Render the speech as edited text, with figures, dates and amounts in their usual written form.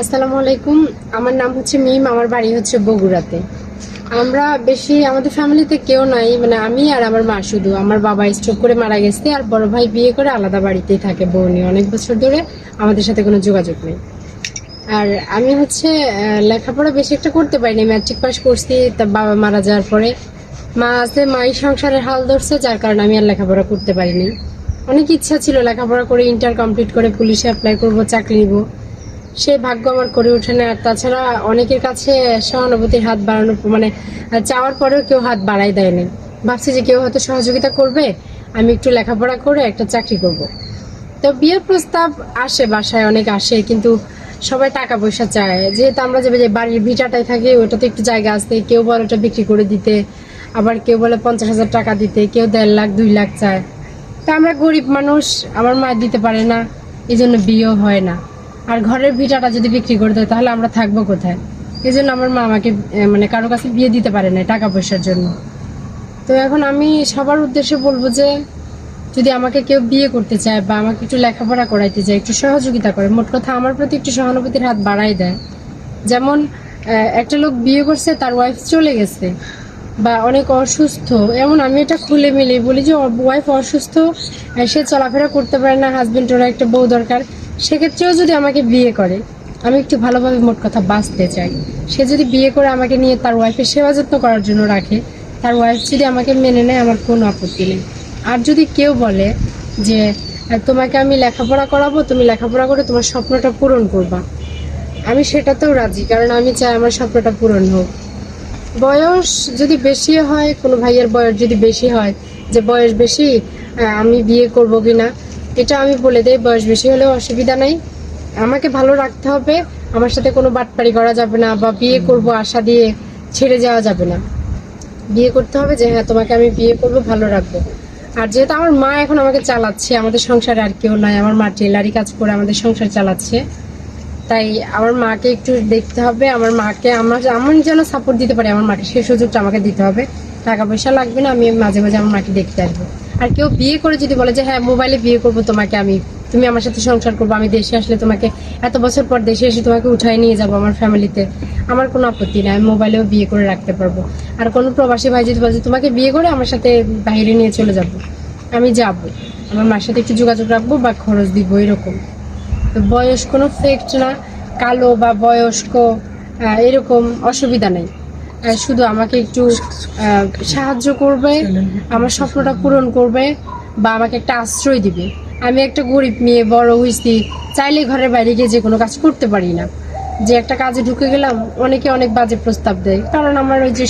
আসসালামু আলাইকুম। আমার নাম হচ্ছে মিম, আমার বাড়ি হচ্ছে বগুড়াতে। আমরা বেশি আমাদের ফ্যামিলিতে কেউ নাই, মানে আমি আর আমার মা শুধু। আমার বাবা স্ট্রোক করে মারা গেছে, আর বড় ভাই বিয়ে করে আলাদা বাড়িতেই থাকে, বউ নিয়ে অনেক বছর ধরে। আমাদের সাথে কোনো যোগাযোগ নেই। আর আমি হচ্ছে লেখাপড়া বেশি একটা করতে পারিনি, ম্যাট্রিক পাস করছি, তা বাবা মারা যাওয়ার পরে মা আছে, মাই সংসারের হাল ধরছে, যার কারণে আমি আর লেখাপড়া করতে পারিনি। অনেক ইচ্ছা ছিল লেখাপড়া করে ইন্টার কমপ্লিট করে পুলিশে অ্যাপ্লাই করবো, চাকরি নিব, সে ভাগ্য আমার করে ওঠে না। আর তাছাড়া অনেকের কাছে সহানুভূতির হাত বাড়ানো, মানে চাওয়ার পরেও কেউ হাত বাড়াই দেয়নি। ভাবছি যে কেউ হয়তো সহযোগিতা করবে, আমি একটু লেখাপড়া করে একটা চাকরি করব। তো বিয়ের প্রস্তাব আসে, বাসায় অনেক আসে, কিন্তু সবাই টাকা পয়সা চায়। যেহেতু আমরা যে বাড়ির ভিটাটাই থাকি, ওটাতে একটু জায়গা আছে, কেউ বলে ওটা বিক্রি করে দিতে, আবার কেউ বলে 50,000 টাকা দিতে, কেউ 1.5 লাখ 2 লাখ চায়। তা আমরা গরিব মানুষ, আমার মা দিতে পারে না, এই জন্য বিয়েও হয় না। আর ঘরের ভিটাটা যদি বিক্রি করে দেয় তাহলে আমরা থাকবো কোথায়? এই জন্য আমার মা আমাকে মানে কারো কাছে বিয়ে দিতে পারে না টাকা পয়সার জন্য। তো এখন আমি সবার উদ্দেশ্যে বলবো যে যদি আমাকে কেউ বিয়ে করতে চায় বা আমাকে একটু লেখাপড়া করাইতে চায়, একটু সহযোগিতা করে, মোট কথা আমার প্রতি একটু সহানুভূতির হাত বাড়াই দেয়। যেমন একটা লোক বিয়ে করছে, তার ওয়াইফ চলে গেছে বা অনেক অসুস্থ, এমন আমি এটা খুলে মিলে বলি যে ওয়াইফ অসুস্থ, সে চলাফেরা করতে পারে না, হাজবেন্ড ওরা একটা বউ দরকার, সেক্ষেত্রেও যদি আমাকে বিয়ে করে, আমি একটু ভালোভাবে মোট কথা বাঁচতে চাই। সে যদি বিয়ে করে আমাকে নিয়ে তার ওয়াইফের সেবা যত্ন করার জন্য রাখে, তার ওয়াইফ যদি আমাকে মেনে নেয়, আমার কোনো আপত্তি নেই। আর যদি কেউ বলে যে তোমাকে আমি লেখাপড়া করাবো, তুমি লেখাপড়া করে তোমার স্বপ্নটা পূরণ করবা, আমি সেটাতেও রাজি, কারণ আমি চাই আমার স্বপ্নটা পূরণ হোক। বয়স যদি বেশি হয়, কোনো ভাইয়ের বয়স যদি বেশি হয়, যে বয়স বেশি, আমি বিয়ে করব কিনা, এটা আমি বলে দেই, বয়স বেশি হলেও অসুবিধা নাই, আমাকে ভালো রাখতে হবে, আমার সাথে কোনো বাটপারি করা যাবে না, বা বিয়ে করব আশা দিয়ে ছেড়ে যাওয়া যাবে না। বিয়ে করতে হবে যে হ্যাঁ তোমাকে আমি বিয়ে করব, ভালো রাখবো। আর যেহেতু আমার মা এখন আমাকে চালাচ্ছে, আমাদের সংসারে আর কেউ নাই, আমার মা টেলারি কাজ করে আমাদের সংসার চালাচ্ছে, তাই আমার মাকে একটু দেখতে হবে। আমার মাকে আমি যেন সাপোর্ট দিতে পারি, আমার মাকে সেই সুযোগটা আমাকে দিতে হবে। টাকা পয়সা লাগবে না, আমি মাঝে মাঝে আমার মাকে দেখতে আসবো। আর কেউ বিয়ে করে যদি বলে যে হ্যাঁ মোবাইলে বিয়ে করবো তোমাকে আমি, তুমি আমার সাথে সংসার করবো, আমি দেশে আসলে তোমাকে, এত বছর পর দেশে এসে তোমাকে উঠায় নিয়ে যাবো আমার ফ্যামিলিতে, আমার কোনো আপত্তি নাই, আমি মোবাইলেও বিয়ে করে রাখতে পারবো। আর কোনো প্রবাসী ভাই যদি বলে তোমাকে বিয়ে করে আমার সাথে বাইরে নিয়ে চলে যাবো, আমি যাবো, আমার মার সাথে একটু যোগাযোগ রাখবো বা খরচ দিব, এরকম। তো বয়স কোনো ফেক্ট না, কালো বা বয়স্ক এরকম অসুবিধা নেই। শুধু আমাকে একটু সাহায্য করবে, আমার স্বপ্নটা পূরণ করবে, বা আমাকে একটা আশ্রয় দিবে। আমি একটা গরিব মেয়ে, বড় হয়েছি, চাইলে ঘরের বাইরে গিয়ে যে কোনো কাজ করতে পারি না। যে একটা কাজে ঢুকে গেলাম, অনেকে অনেক বাজে প্রস্তাব দেয়, কারণ আমার ওই যে